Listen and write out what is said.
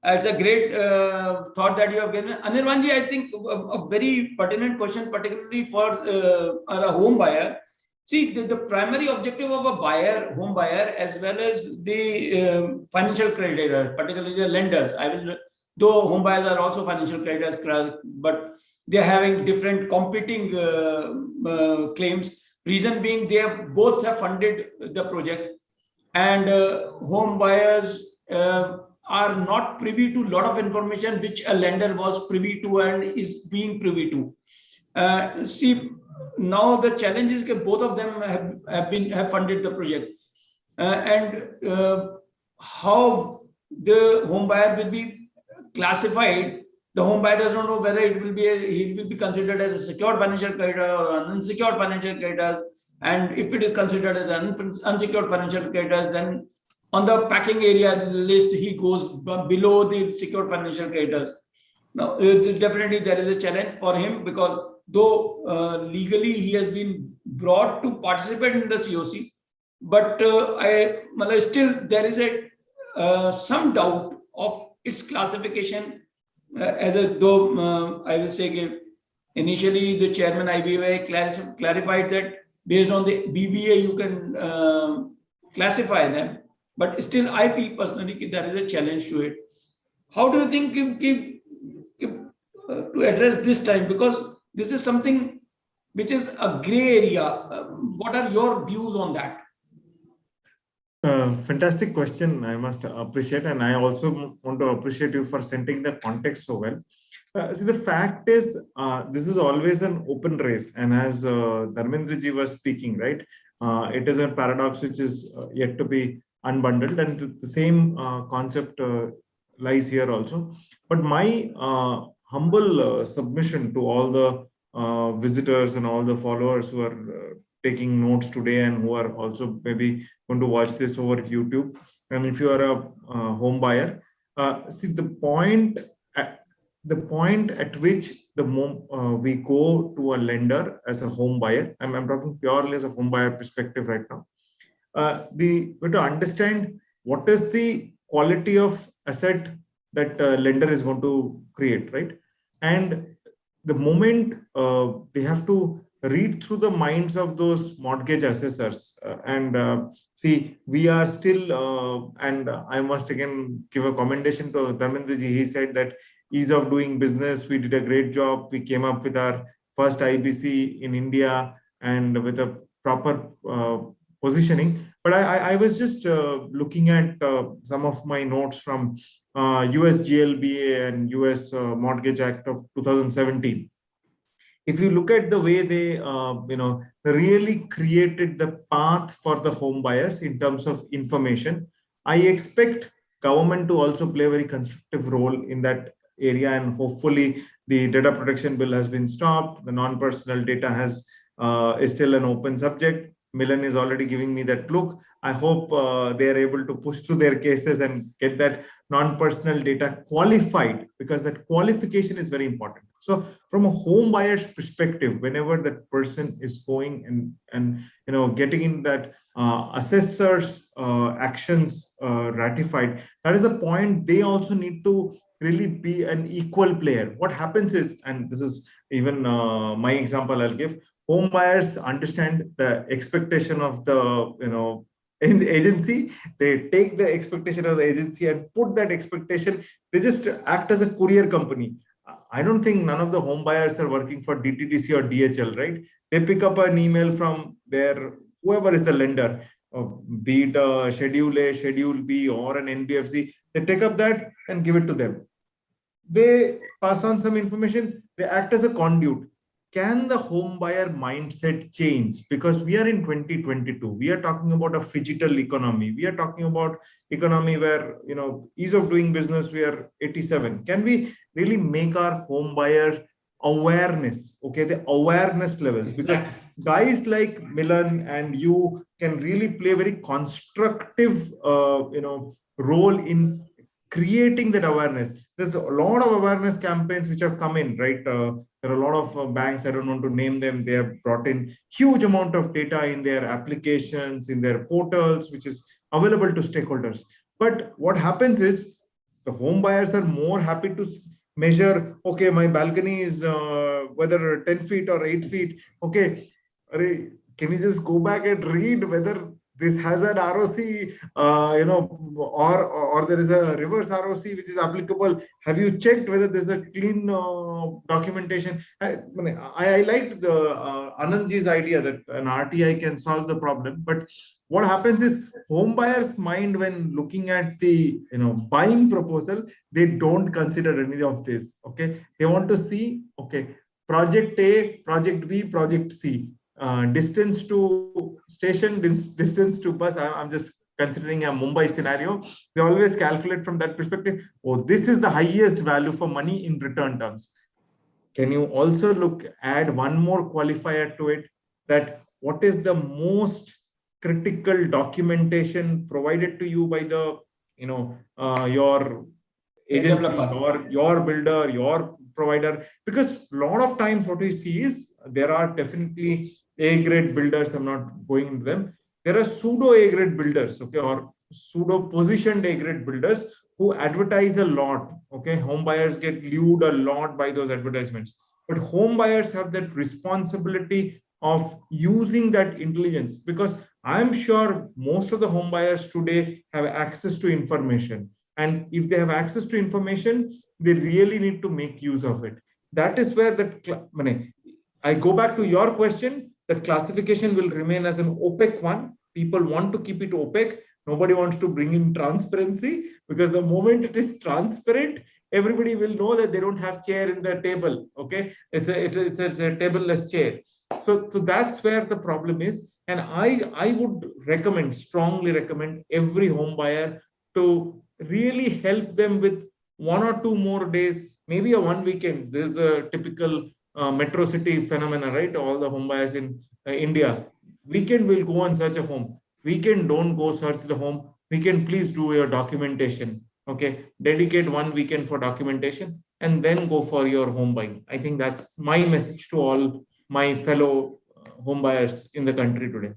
It's a great thought that you have given. Anirban ji, I think a very pertinent question, particularly for a home buyer. See, the primary objective of a home buyer, as well as the financial creditor, particularly the lenders. Though home buyers are also financial creditors, but they are having different competing claims. Reason being, both have funded the project, and home buyers are not privy to a lot of information which a lender was privy to and is being privy to. See, now the challenge is that both of them have funded the project, and how the home buyer will be classified. The home buyer does not know whether he will be considered as a secured financial creditor or an unsecured financial creditor. And if it is considered as an unsecured financial creditors, then on the packing area list, he goes below the secured financial creditors. Now, definitely there is a challenge for him, because though legally he has been brought to participate in the COC, but still there is some doubt of its classification, though I will say initially the chairman IBA clarified that based on the BBA you can classify them, but still I feel personally that there is a challenge to it. How do you think to address this time, because this is something which is a gray area? What are your views on that? Fantastic question, I must appreciate, and I also want to appreciate you for setting the context so well. See, the fact is, this is always an open race, and as Dharmendra ji was speaking, right, it is a paradox which is yet to be unbundled, and the same concept lies here also. But my humble submission to all the visitors and all the followers who are taking notes today and who are also maybe going to watch this over YouTube, and if you are a home buyer, see the point at which we go to a lender as a home buyer. I'm talking purely as a home buyer perspective right now. We have to understand what is the quality of asset that lender is going to create, right? And the moment they have to read through the minds of those mortgage assessors, and see, we are still, and I must again give a commendation to Dharmendra ji. He said that ease of doing business, we did a great job. We came up with our first IBC in India and with a proper positioning. But I was just looking at some of my notes from US GLBA and US Mortgage Act of 2017. If you look at the way they really created the path for the home buyers in terms of information, I expect government to also play a very constructive role in that area, and hopefully the data protection bill has been stopped. The non-personal data is still an open subject. Milan is already giving me that look. I hope they are able to push through their cases and get that non-personal data qualified, because that qualification is very important. So from a home buyer's perspective, whenever that person is going and getting in that assessor's actions ratified, that is the point. They also need to really be an equal player. What happens is, and this is even my example I'll give, home buyers understand the expectation of the in the agency. They take the expectation of the agency and put that expectation. They just act as a courier company. I don't think none of the home buyers are working for DTDC or DHL, right? They pick up an email from their whoever is the lender, be it a Schedule A, Schedule B, or an NBFC. They take up that and give it to them. They pass on some information. They act as a conduit. Can the home buyer mindset change? Because we are in 2022. We are talking about a phygital economy. We are talking about economy where, ease of doing business, we are 87. Can we really make our home buyer awareness, okay, the awareness levels? Because guys like Milan and you can really play a very constructive, role in creating that awareness. There's a lot of awareness campaigns which have come in, right? There are a lot of banks, I don't want to name them, they have brought in huge amount of data in their applications, in their portals, which is available to stakeholders. But what happens is, The home buyers are more happy to measure, okay, my balcony is whether 10 feet or 8 feet. Okay, can you just go back and read whether this has an ROC, or there is a reverse ROC which is applicable? Have you checked whether there's a clean documentation? I liked the Anandji's idea that an RTI can solve the problem, but what happens is home buyers' mind when looking at the buying proposal, they don't consider any of this. Okay, they want to see, okay, project A, project B, project C. Distance to station, distance to bus. I'm just considering a Mumbai scenario. They always calculate from that perspective. Oh, this is the highest value for money in return terms. Can you also add one more qualifier to it, that what is the most critical documentation provided to you by the your agency or your builder, your provider? Because a lot of times what we see is there are definitely A-grade builders. I'm not going into them. There are pseudo A-grade builders, okay, or pseudo positioned A-grade builders who advertise a lot. Okay, home buyers get lured a lot by those advertisements, but home buyers have that responsibility of using that intelligence, because I'm sure most of the home buyers today have access to information. And if they have access to information, they really need to make use of it. That is where I go back to your question, that classification will remain as an opaque one. People want to keep it opaque. Nobody wants to bring in transparency, because the moment it is transparent, everybody will know that they don't have chair in the table. Okay, it's a tableless chair. So that's where the problem is. And I would strongly recommend every home buyer to really help them with 1 or 2 more days, maybe a 1 weekend. This is the typical metro city phenomena, right? All the home buyers in India, weekend will go and search a home. Weekend don't go search the home. Weekend, please do your documentation. Okay, dedicate 1 weekend for documentation and then go for your home buying. I think that's my message to all my fellow home buyers in the country today.